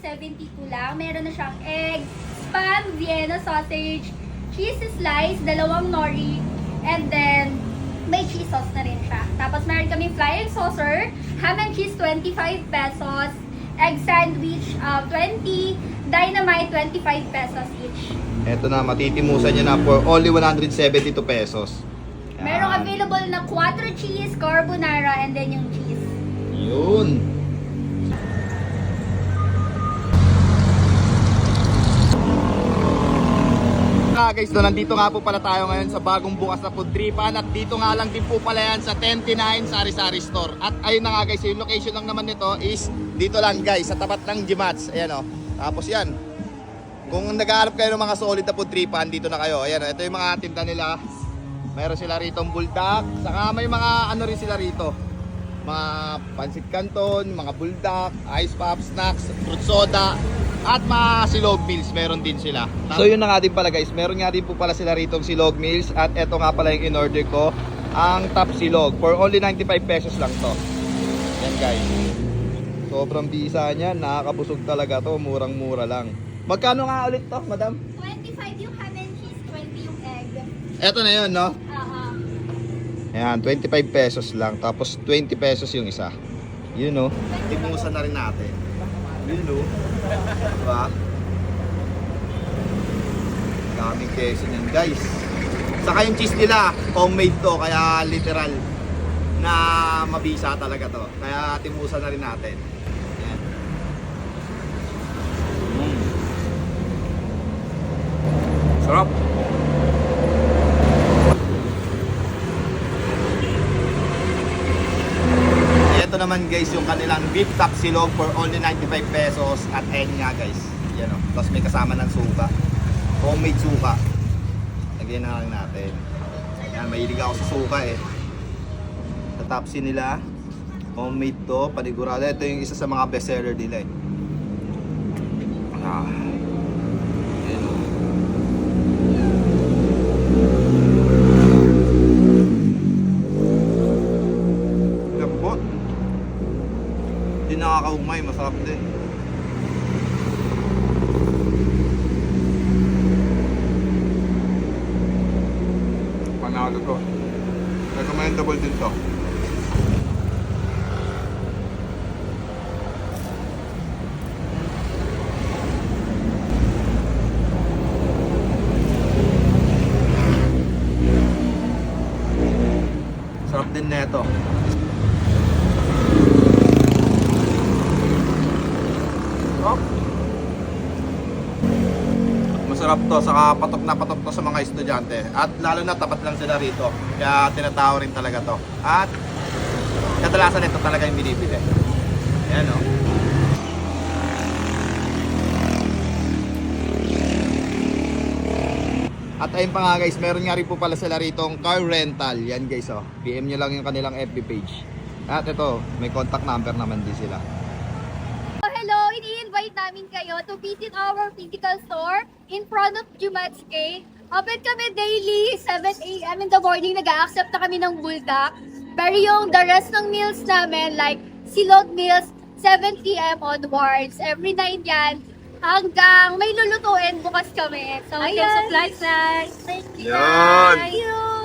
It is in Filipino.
72 lang. Meron na siyang egg, spam, Vienna sausage, cheese slice, dalawang nori, and then may cheese sauce na rin siya. Tapos meron kaming flying saucer, ham and cheese 25 pesos, egg sandwich 20, dynamite 25 pesos each. Eto na, matitimusan nyo na for only 172 pesos. Yan. Merong available na 4 cheese, carbonara, and then yung cheese. Yun. Guys, no, nandito nga po pala tayo ngayon sa bagong bukas na food tripan at dito nga lang din po pala yan sa 10-9 Sari-Sari Store. At ayun na nga guys, yung location lang naman nito is dito lang guys, sa tapat ng Gmats. Ayan o. Tapos yan. Kung nag-aarap kayo ng mga solid na food tripan, dito na kayo. Ayan o, ito yung mga tinda nila. Mayroon sila rito buldak. Saka may mga ano rin sila rito. Mga pansit canton, mga buldak, ice pop, snacks, fruit soda. At mga silog meals, meron din sila. So yun na nga din pala guys, meron nga din po pala sila rito silog meals. At eto nga pala yung in-order ko, ang top silog. For only 95 pesos lang to. Yan guys. Sobrang bisa niya, nakakabusog talaga to, murang-mura lang. Magkano nga ulit to, madam? 25 yung ham and cheese, 20 yung egg. Eto na yun, no? Ayan, 25 pesos lang. Tapos 20 pesos yung isa. Yun, no? Tipungusan na rin natin. Yun, no? Diba? Daming keso niyan, guys. Saka yung cheese nila, homemade to. Kaya literal na mabisa talaga to. Kaya timusan na rin natin. Ayan. Sarap. Ito naman guys yung kanilang beef top silog for only 95 pesos. At ayun nga guys, yan o. Tapos may kasama ng suka, homemade suka. Lagyan na lang natin. Yan, mahilig ako sa suka eh. Sa tapsi nila, homemade to, panigurado. Ito yung isa sa mga best seller nila eh. Yan o. Lambot. Hindi nakakaumay, masarap din. Panalo to. Recommendable din to. Sarap din neto. Masarap to, saka patok na patok to sa mga estudyante. At lalo na tapat lang sila rito. Kaya tinatao rin talaga to. At kadalasan ito talaga yung binibili. Ayan o. At ayun pa nga guys, meron nga rin po pala sila rito car rental. Yan guys o. PM nyo lang yung kanilang FB page. At ito, may contact number naman din sila. Hello, ini-invite namin kayo to visit our physical store in front of Gmats K. Open kami daily, 7 a.m. in the morning, nag-a-accept na kami ng buldak. Pero yung the rest ng meals namin, like silog meals, 7 p.m. onwards. Every night yan, hanggang may lulutuin bukas kami. So, Hanggang supply snacks. Thank you Yan. guys!